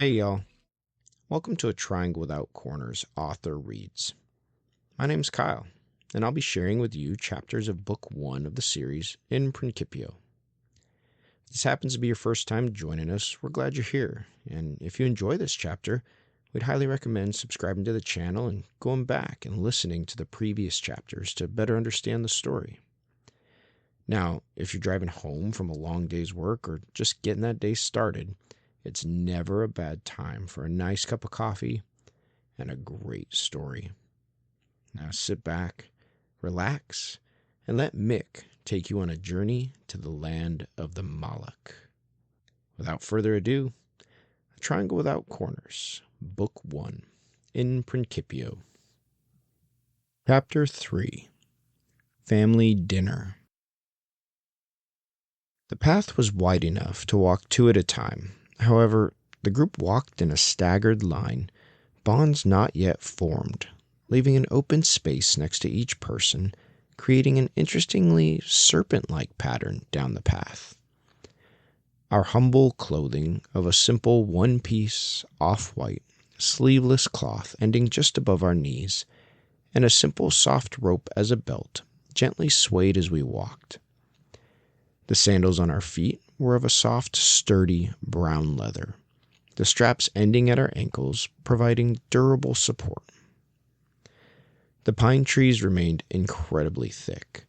Hey y'all, welcome to A Triangle Without Corners Author Reads. My name's Kyle, and I'll be sharing with you chapters of Book 1 of the series in Principio. If this happens to be your first time joining us, we're glad you're here, and if you enjoy this chapter, we'd highly recommend subscribing to the channel and going back and listening to the previous chapters to better understand the story. Now, if you're driving home from a long day's work or just getting that day started, it's never a bad time for a nice cup of coffee and a great story. Now sit back, relax, and let Mick take you on a journey to the land of the Malakh. Without further ado, A Triangle Without Corners, Book 1, in Principio. Chapter 3, Family Dinner. The path was wide enough to walk two at a time. However, the group walked in a staggered line, bonds not yet formed, leaving an open space next to each person, creating an interestingly serpent-like pattern down the path. Our humble clothing of a simple one-piece, off-white, sleeveless cloth ending just above our knees, and a simple soft rope as a belt, gently swayed as we walked. The sandals on our feet were of a soft, sturdy brown leather, the straps ending at our ankles, providing durable support. The pine trees remained incredibly thick,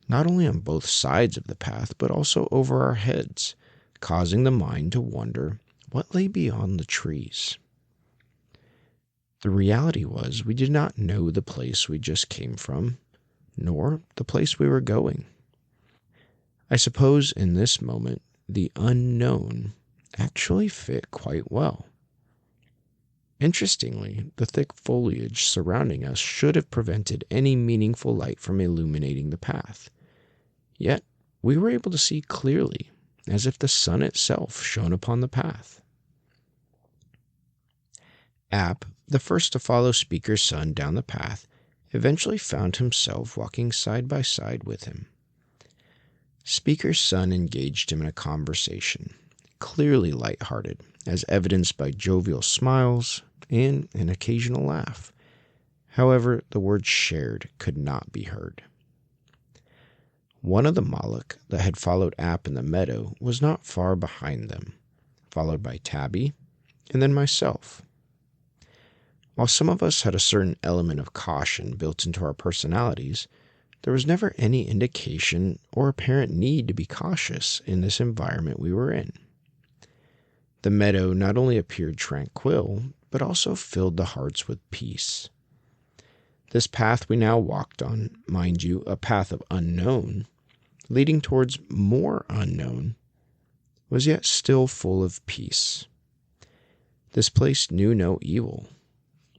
not only on both sides of the path, but also over our heads, causing the mind to wonder what lay beyond the trees. The reality was we did not know the place we just came from, nor the place we were going. I suppose in this moment, the unknown actually fit quite well. Interestingly, the thick foliage surrounding us should have prevented any meaningful light from illuminating the path. Yet, we were able to see clearly, as if the sun itself shone upon the path. App, the first to follow Speaker's son down the path, eventually found himself walking side by side with him. Speaker's son engaged him in a conversation, clearly light-hearted, as evidenced by jovial smiles and an occasional laugh. However, the word shared could not be heard. One of the Malakh that had followed App in the meadow was not far behind them, followed by Tabby, and then myself. While some of us had a certain element of caution built into our personalities, there was never any indication or apparent need to be cautious in this environment we were in. The meadow not only appeared tranquil, but also filled the hearts with peace. This path we now walked on, mind you, a path of unknown, leading towards more unknown, was yet still full of peace. This place knew no evil,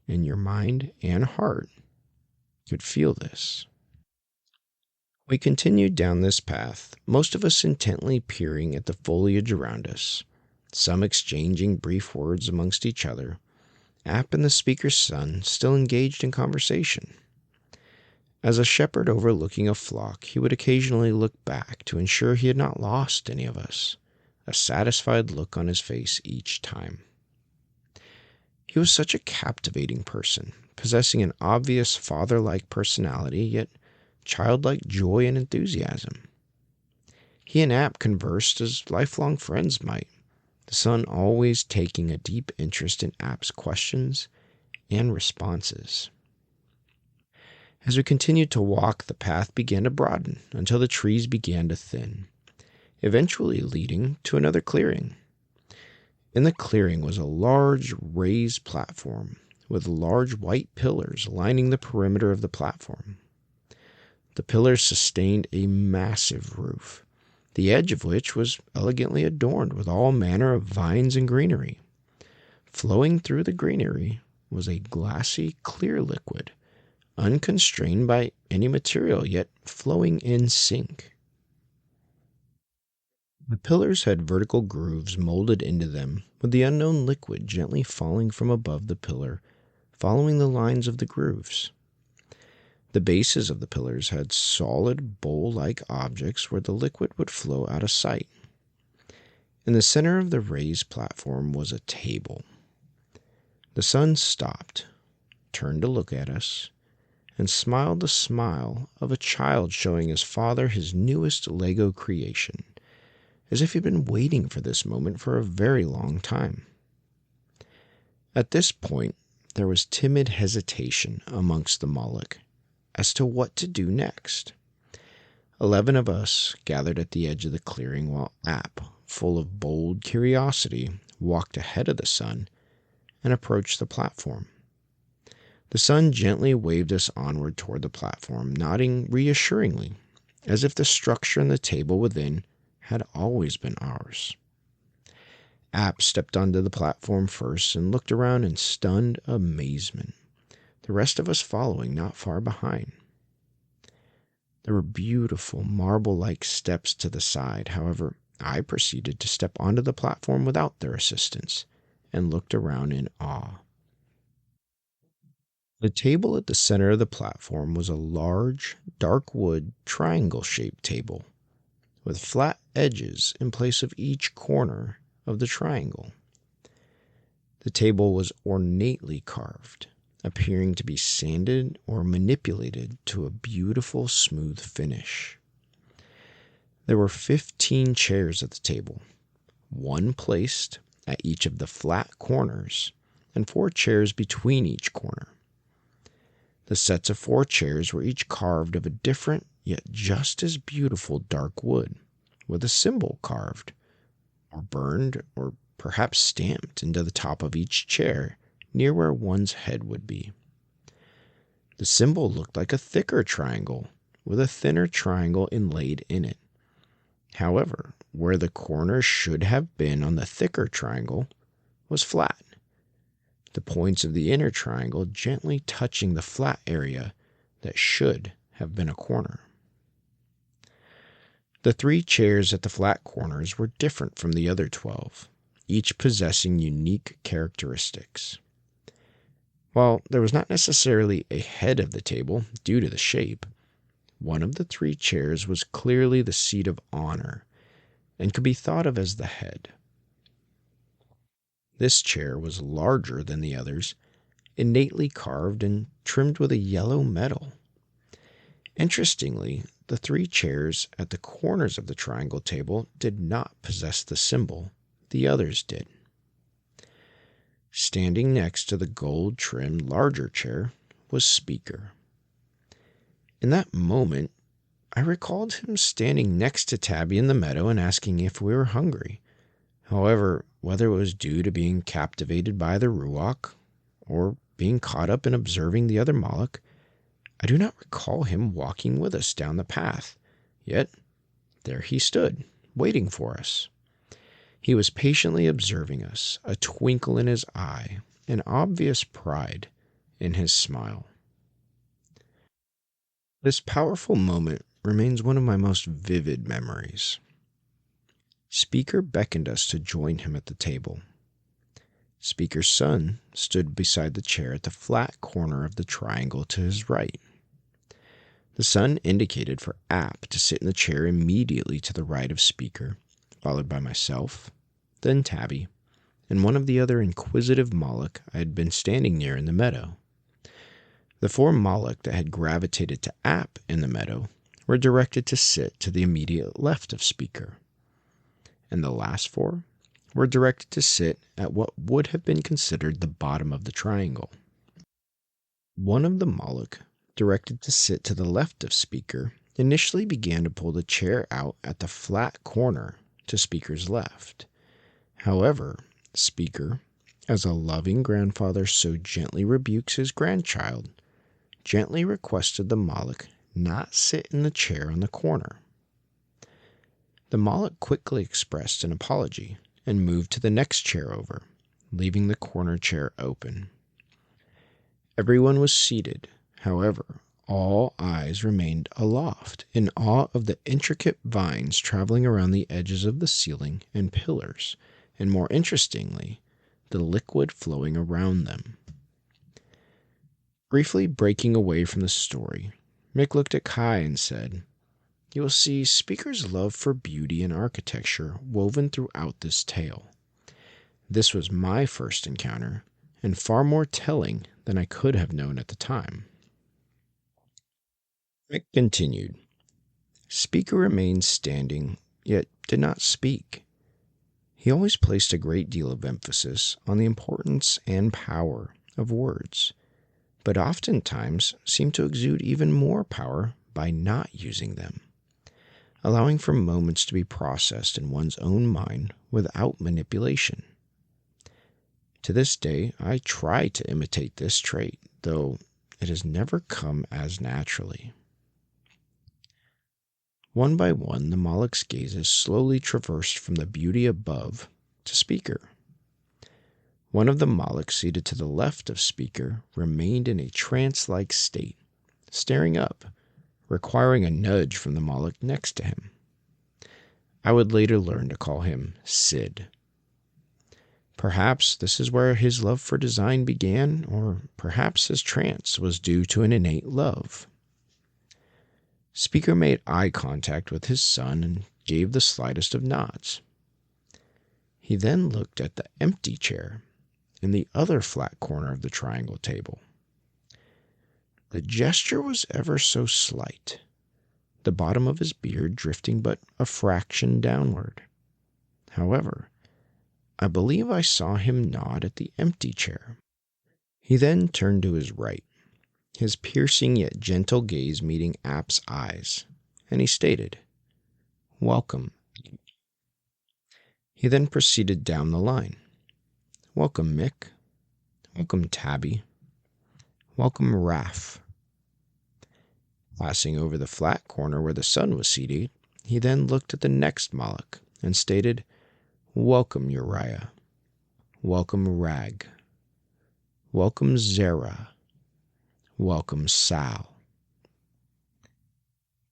and your mind and heart could feel this. We continued down this path, most of us intently peering at the foliage around us, some exchanging brief words amongst each other, App and the Speaker's son still engaged in conversation. As a shepherd overlooking a flock, he would occasionally look back to ensure he had not lost any of us, a satisfied look on his face each time. He was such a captivating person, possessing an obvious father-like personality, yet childlike joy and enthusiasm. He and App conversed as lifelong friends might, the son always taking a deep interest in App's questions and responses. As we continued to walk, the path began to broaden until the trees began to thin, eventually leading to another clearing. In the clearing was a large raised platform with large white pillars lining the perimeter of the platform. The pillars sustained a massive roof, the edge of which was elegantly adorned with all manner of vines and greenery. Flowing through the greenery was a glassy, clear liquid, unconstrained by any material, yet flowing in sync. The pillars had vertical grooves molded into them, with the unknown liquid gently falling from above the pillar, following the lines of the grooves. The bases of the pillars had solid, bowl-like objects where the liquid would flow out of sight. In the center of the raised platform was a table, The son stopped, turned to look at us, and smiled the smile of a child showing his father his newest Lego creation, as if he'd been waiting for this moment for a very long time. At this point, there was timid hesitation amongst the Malakh as to what to do next. 11 of us gathered at the edge of the clearing while App, full of bold curiosity, walked ahead of the son and approached the platform. The son gently waved us onward toward the platform, nodding reassuringly, as if the structure and the table within had always been ours. App stepped onto the platform first and looked around in stunned amazement, the rest of us following not far behind. There were beautiful marble-like steps to the side. However, I proceeded to step onto the platform without their assistance and looked around in awe. The table at the center of the platform was a large, dark wood, triangle-shaped table with flat edges in place of each corner of the triangle. The table was ornately carved, appearing to be sanded or manipulated to a beautiful, smooth finish. There were 15 chairs at the table, one placed at each of the flat corners, and 4 chairs between each corner. The sets of 4 chairs were each carved of a different yet just as beautiful dark wood, with a symbol carved, or burned, or perhaps stamped into the top of each chair near where one's head would be. The symbol looked like a thicker triangle, with a thinner triangle inlaid in it. However, where the corner should have been on the thicker triangle was flat, the points of the inner triangle gently touching the flat area that should have been a corner. The 3 chairs at the flat corners were different from the other 12, each possessing unique characteristics. While there was not necessarily a head of the table due to the shape, one of the 3 chairs was clearly the seat of honor and could be thought of as the head. This chair was larger than the others, innately carved and trimmed with a yellow metal. Interestingly, the 3 chairs at the corners of the triangle table did not possess the symbol, the others did. Standing next to the gold-trimmed larger chair was Speaker. In that moment, I recalled him standing next to Tabby in the meadow and asking if we were hungry. However, whether it was due to being captivated by the Ruach or being caught up in observing the other Malakh, I do not recall him walking with us down the path. Yet, there he stood, waiting for us. He was patiently observing us, a twinkle in his eye, an obvious pride in his smile. This powerful moment remains one of my most vivid memories. Speaker beckoned us to join him at the table. Speaker's son stood beside the chair at the flat corner of the triangle to his right. The son indicated for App to sit in the chair immediately to the right of Speaker, followed by myself, then Tabby, and one of the other inquisitive Malakh I had been standing near in the meadow. The 4 Malakh that had gravitated to App in the meadow were directed to sit to the immediate left of Speaker, and the last 4 were directed to sit at what would have been considered the bottom of the triangle. One of the Malakh directed to sit to the left of Speaker initially began to pull the chair out at the flat corner to Speaker's left. However, Speaker, as a loving grandfather so gently rebukes his grandchild, gently requested the Malakh not sit in the chair on the corner. The Malakh quickly expressed an apology and moved to the next chair over, leaving the corner chair open. Everyone was seated. However, all eyes remained aloft in awe of the intricate vines traveling around the edges of the ceiling and pillars, and more interestingly, the liquid flowing around them. Briefly breaking away from the story, Mick looked at Kai and said, "You will see Speaker's love for beauty and architecture woven throughout this tale. This was my first encounter, and far more telling than I could have known at the time. Mick continued. Speaker remained standing, yet did not speak. He always placed a great deal of emphasis on the importance and power of words, but oftentimes seemed to exude even more power by not using them, allowing for moments to be processed in one's own mind without manipulation. To this day, I try to imitate this trait, though it has never come as naturally. One by one, the Malakh's gazes slowly traversed from the beauty above to Speaker. One of the Malakh seated to the left of Speaker remained in a trance-like state, staring up, requiring a nudge from the Malakh next to him. I would later learn to call him Sid. Perhaps this is where his love for design began, or perhaps his trance was due to an innate love. Speaker made eye contact with his son and gave the slightest of nods. He then looked at the empty chair in the other flat corner of the triangle table. The gesture was ever so slight, the bottom of his beard drifting but a fraction downward. However, I believe I saw him nod at the empty chair. He then turned to his right, his piercing yet gentle gaze meeting App's eyes, and he stated, "Welcome." He then proceeded down the line. "Welcome, Mick. Welcome, Tabby. Welcome, Raph." Passing over the flat corner where the sun was seated, he then looked at the next Malakh and stated, "Welcome, Uriah. Welcome, Rag. Welcome, Zara. Welcome, Sal."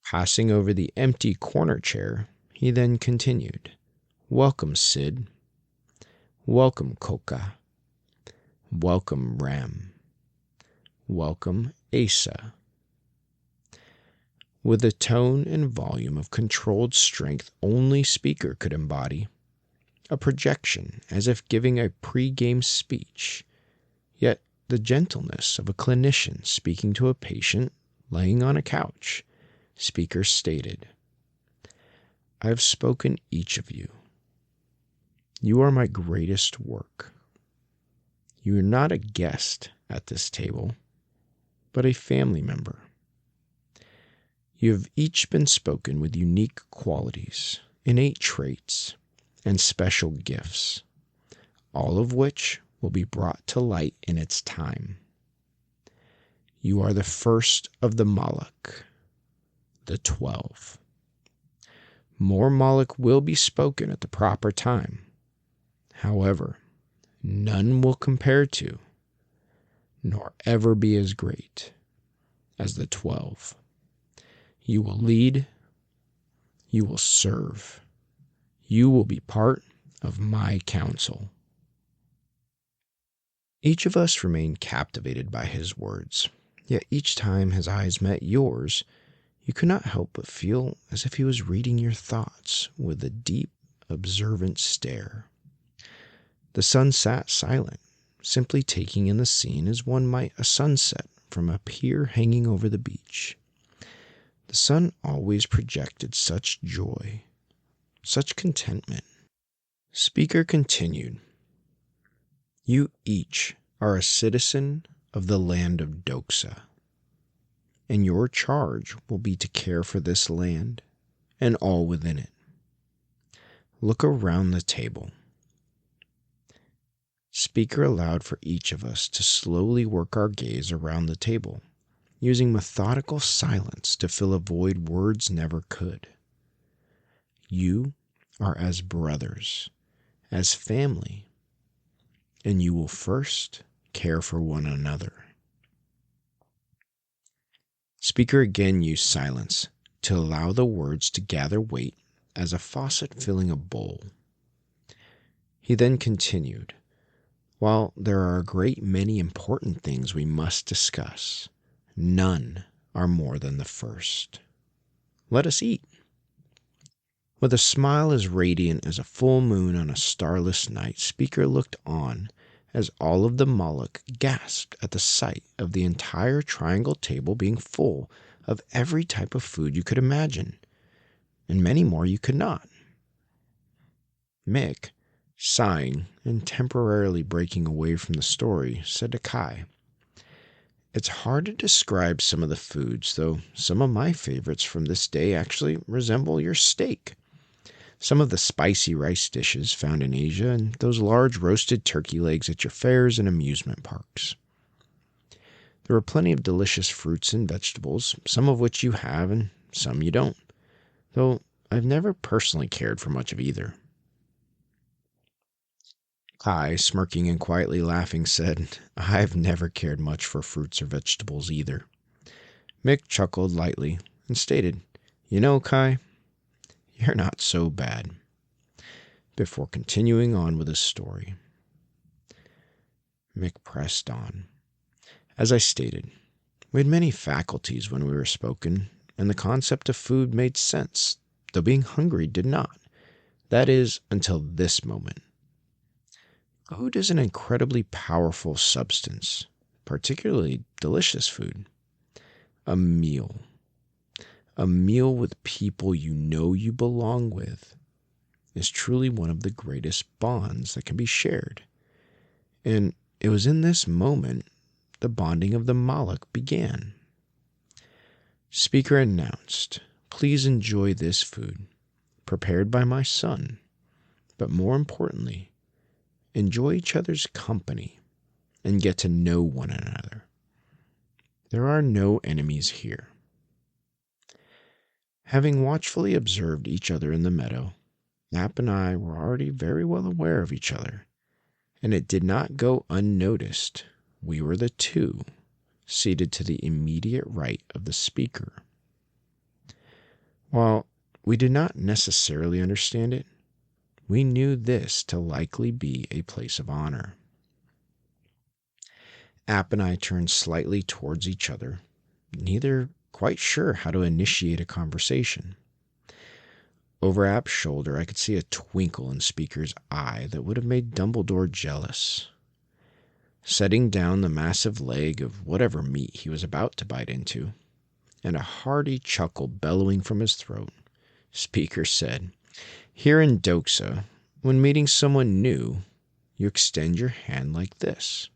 Passing over the empty corner chair, he then continued, "Welcome, Sid. Welcome, Coca. Welcome, Ram. Welcome, Asa." With a tone and volume of controlled strength only Speaker could embody, a projection as if giving a pre-game speech, yet the gentleness of a clinician speaking to a patient laying on a couch, Speaker stated, "I have spoken each of you. You are my greatest work. You are not a guest at this table, but a family member. You have each been spoken with unique qualities, innate traits, and special gifts, all of which will be brought to light in its time. You are the first of the Malakh, the 12. More Malakh will be spoken at the proper time. However, none will compare to, nor ever be as great as the 12. You will lead, you will serve, you will be part of my council." Each of us remained captivated by his words, yet each time his eyes met yours, you could not help but feel as if he was reading your thoughts with a deep, observant stare. The sun sat silent, simply taking in the scene as one might a sunset from a pier hanging over the beach. The sun always projected such joy, such contentment. Speaker continued, "You each are a citizen of the land of Doxa, and your charge will be to care for this land and all within it. Look around the table." Speaker allowed for each of us to slowly work our gaze around the table, using methodical silence to fill a void words never could. You are as brothers, as family, and you will first care for one another. Speaker again used silence to allow the words to gather weight as a faucet filling a bowl. He then continued, "While there are a great many important things we must discuss, none are more than the first. Let us eat." With a smile as radiant as a full moon on a starless night, Speaker looked on as all of the Malakh gasped at the sight of the entire triangle table being full of every type of food you could imagine, and many more you could not. Mick, sighing and temporarily breaking away from the story, said to Kai, "It's hard to describe some of the foods, though some of my favorites from this day actually resemble your steak. Some of the spicy rice dishes found in Asia, and those large roasted turkey legs at your fairs and amusement parks. There were plenty of delicious fruits and vegetables, some of which you have and some you don't, though I've never personally cared for much of either." Kai, smirking and quietly laughing, said, "I've never cared much for fruits or vegetables either." Mick chuckled lightly and stated, "You know, Kai, you're not so bad," before continuing on with his story. Mick pressed on. "As I stated, we had many faculties when we were spoken, and the concept of food made sense, though being hungry did not. That is, until this moment. Food is an incredibly powerful substance, particularly delicious food. A meal. A meal with people you know you belong with is truly one of the greatest bonds that can be shared. And it was in this moment the bonding of the Malakh began. Speaker announced, 'Please enjoy this food, prepared by my son, but more importantly, enjoy each other's company and get to know one another. There are no enemies here.' Having watchfully observed each other in the meadow, Nap and I were already very well aware of each other, and it did not go unnoticed we were the two seated to the immediate right of the speaker. While we did not necessarily understand it, we knew this to likely be a place of honor. App and I turned slightly towards each other, neither quite sure how to initiate a conversation. Over App's shoulder, I could see a twinkle in Speaker's eye that would have made Dumbledore jealous. Setting down the massive leg of whatever meat he was about to bite into, and a hearty chuckle bellowing from his throat, Speaker said, "Here in Doxa, when meeting someone new, you extend your hand like this."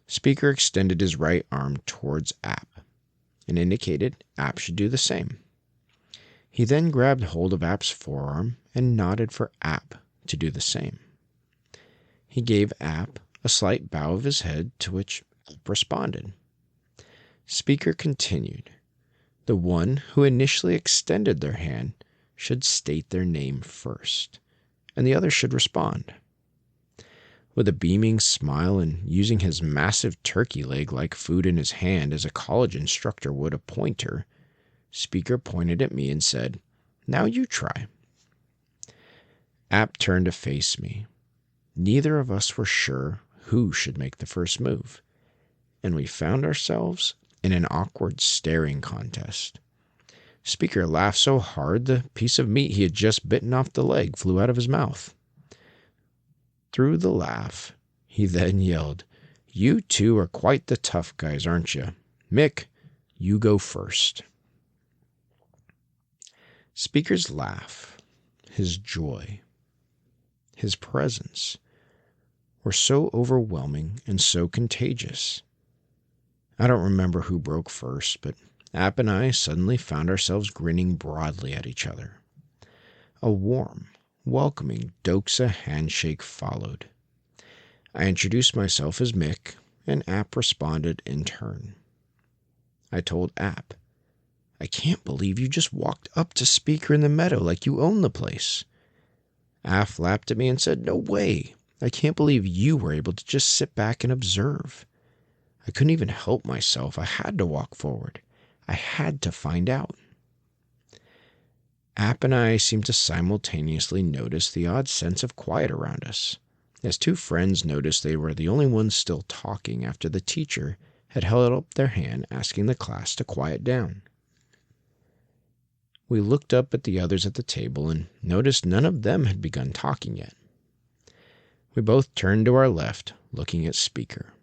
Speaker extended his right arm towards App and indicated App should do the same. He then grabbed hold of App's forearm and nodded for App to do the same. He gave App a slight bow of his head, to which App responded. Speaker continued, "The one who initially extended their hand should state their name first, and the other should respond." With a beaming smile and using his massive turkey leg-like food in his hand as a college instructor would a pointer, Speaker pointed at me and said, "Now you try." App turned to face me. Neither of us were sure who should make the first move, and we found ourselves in an awkward staring contest. Speaker laughed so hard the piece of meat he had just bitten off the leg flew out of his mouth. Through the laugh, he then yelled, "You two are quite the tough guys, aren't you? Mick, you go first." Speaker's laugh, his joy, his presence were so overwhelming and so contagious. I don't remember who broke first, but App and I suddenly found ourselves grinning broadly at each other. A warm, welcoming Doxa handshake followed. I introduced myself as Mick, and App responded in turn. I told App, "I can't believe you just walked up to Speaker in the meadow like you own the place." App laughed at me and said, "No way. I can't believe you were able to just sit back and observe. I couldn't even help myself. I had to walk forward. I had to find out." App and I seemed to simultaneously notice the odd sense of quiet around us, as two friends noticed they were the only ones still talking after the teacher had held up their hand asking the class to quiet down. We looked up at the others at the table and noticed none of them had begun talking yet. We both turned to our left, looking at Speaker.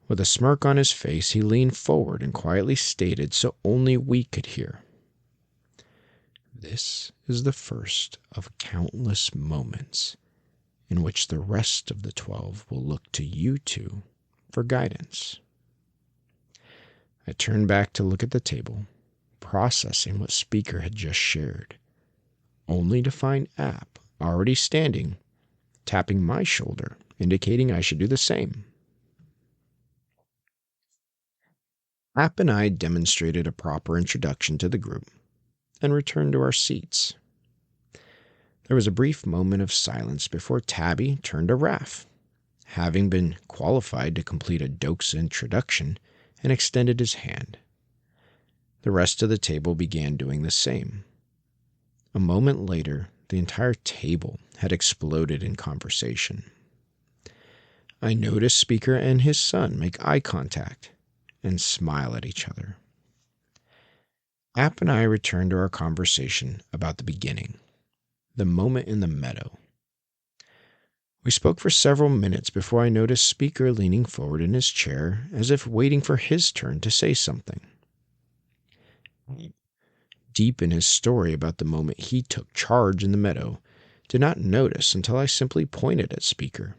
With a smirk on his face, he leaned forward and quietly stated so only we could hear, "This is the first of countless moments in which the rest of the 12 will look to you two for guidance." I turned back to look at the table, processing what Speaker had just shared, only to find App already standing, tapping my shoulder, indicating I should do the same. App and I demonstrated a proper introduction to the group and returned to our seats. There was a brief moment of silence before Tabby turned to Raph, having been qualified to complete a Dokes introduction, and extended his hand. The rest of the table began doing the same. A moment later, the entire table had exploded in conversation. I noticed Speaker and his son make eye contact and smile at each other. App and I returned to our conversation about the beginning, the moment in the meadow. We spoke for several minutes before I noticed Speaker leaning forward in his chair as if waiting for his turn to say something. Deep in his story about the moment he took charge in the meadow, did not notice until I simply pointed at Speaker.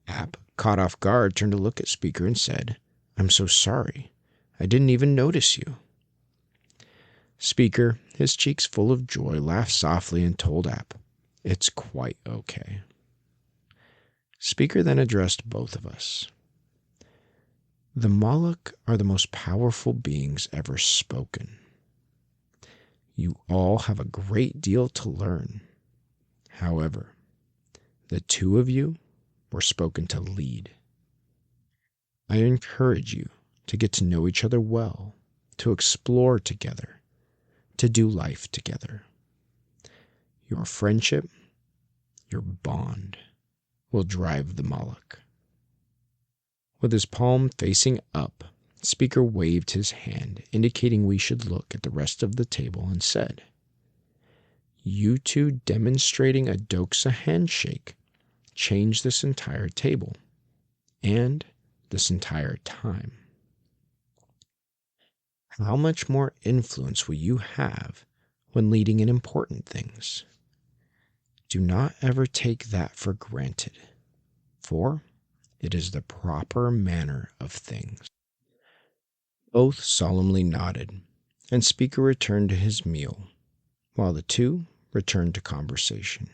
App, caught off guard, turned to look at Speaker and said, "I'm so sorry. I didn't even notice you." Speaker, his cheeks full of joy, laughed softly and told App, "It's quite okay." Speaker then addressed both of us. "The Malakh are the most powerful beings ever spoken. You all have a great deal to learn. However, the two of you were spoken to lead. I encourage you to get to know each other well, to explore together, to do life together. Your friendship, your bond, will drive the Malakh." With his palm facing up, Speaker waved his hand, indicating we should look at the rest of the table, and said, "You two demonstrating a Doksa handshake changed this entire table, and this entire time. How much more influence will you have when leading in important things? Do not ever take that for granted, for it is the proper manner of things." Both solemnly nodded, and Speaker returned to his meal, while the two returned to conversation.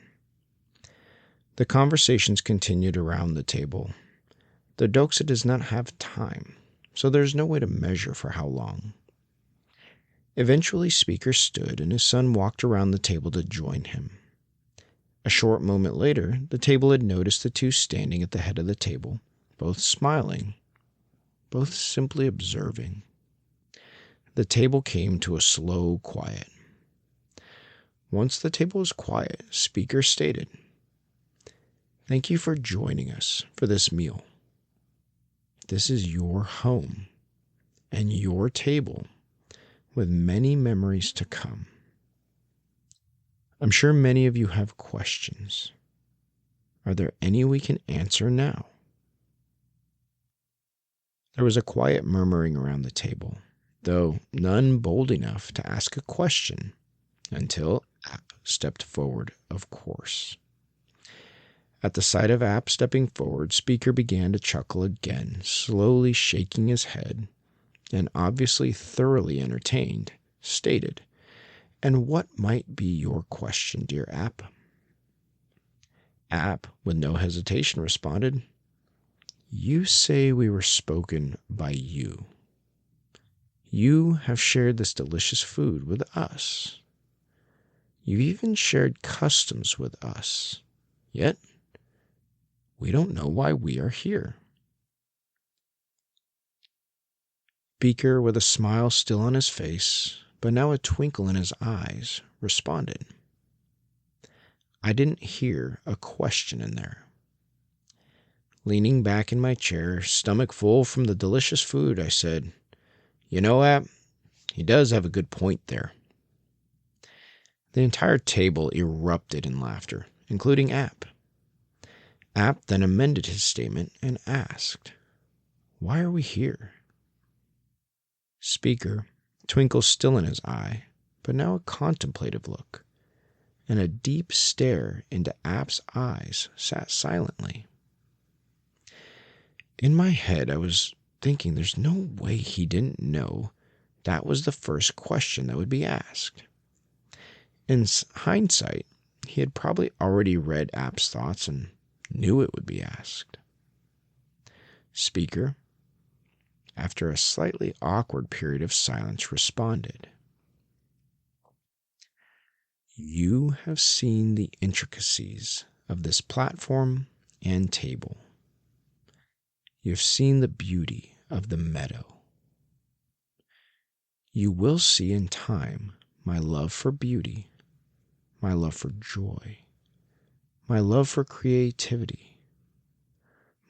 The conversations continued around the table. The Doksa does not have time, so there is no way to measure for how long. Eventually, Speaker stood, and his son walked around the table to join him. A short moment later, the table had noticed the two standing at the head of the table, both smiling, both simply observing. The table came to a slow quiet. Once the table was quiet, Speaker stated, "Thank you for joining us for this meal. This is your home and your table with many memories to come. I'm sure many of you have questions. Are there any we can answer now?" There was a quiet murmuring around the table, though none bold enough to ask a question, until App stepped forward, of course. At the sight of App stepping forward, Speaker began to chuckle again, slowly shaking his head, and obviously thoroughly entertained, stated, "And what might be your question, dear App?" App, with no hesitation, responded, "You say we were spoken by you. You have shared this delicious food with us. You've even shared customs with us. Yet, we don't know why we are here." Speaker, with a smile still on his face, but now a twinkle in his eyes, responded, "I didn't hear a question in there." Leaning back in my chair, stomach full from the delicious food, I said, "You know, App, he does have a good point there." The entire table erupted in laughter, including App. App then amended his statement and asked, "Why are we here?" Speaker, twinkle still in his eye, but now a contemplative look, and a deep stare into App's eyes, sat silently. In my head, I was thinking there's no way he didn't know that was the first question that would be asked. In hindsight, he had probably already read App's thoughts and knew it would be asked. Speaker, after a slightly awkward period of silence, responded, "You have seen the intricacies of this platform and table. You have seen the beauty of the meadow. You will see in time my love for beauty, my love for joy, my love for creativity,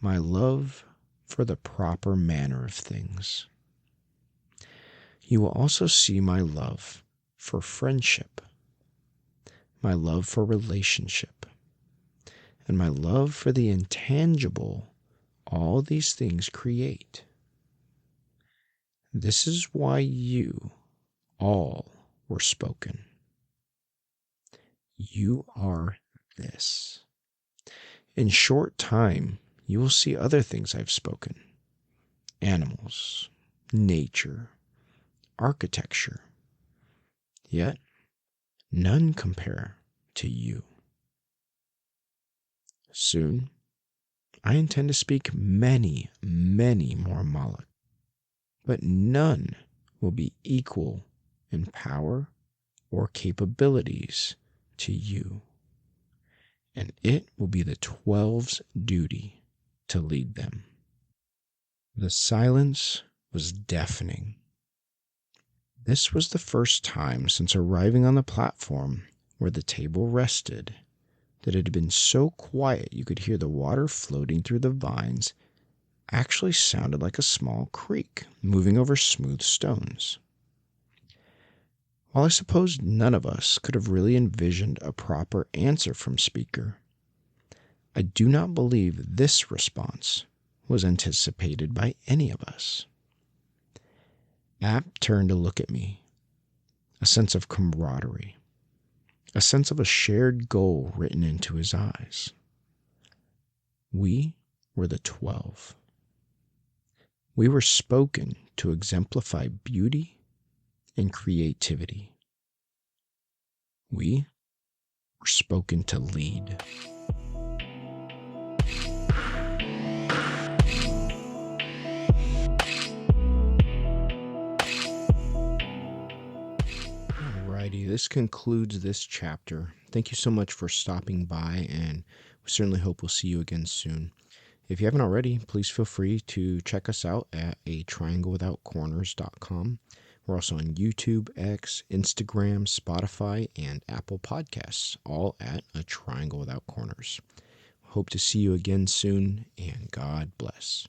my love for the proper manner of things. You will also see my love for friendship, my love for relationship, and my love for the intangible all these things create. This is why you all were spoken. You are this. In short time, you will see other things I've spoken. Animals, nature, architecture. Yet, none compare to you. Soon, I intend to speak many, many more Malakh, but none will be equal in power or capabilities to you, and it will be the 12's duty to lead them." The silence was deafening. This was the first time since arriving on the platform where the table rested that it had been so quiet you could hear the water floating through the vines actually sounded like a small creek moving over smooth stones. While I suppose none of us could have really envisioned a proper answer from Speaker, I do not believe this response was anticipated by any of us. App turned to look at me, a sense of camaraderie, a sense of a shared goal written into his eyes. We were the 12. We were spoken to exemplify beauty and creativity. We were spoken to lead. Alrighty, this concludes this chapter. Thank you so much for stopping by, and we certainly hope we'll see you again soon. If you haven't already, please feel free to check us out at atrianglewithoutcorners.com. We're also on YouTube, X, Instagram, Spotify, and Apple Podcasts, all at A Triangle Without Corners. Hope to see you again soon, and God bless.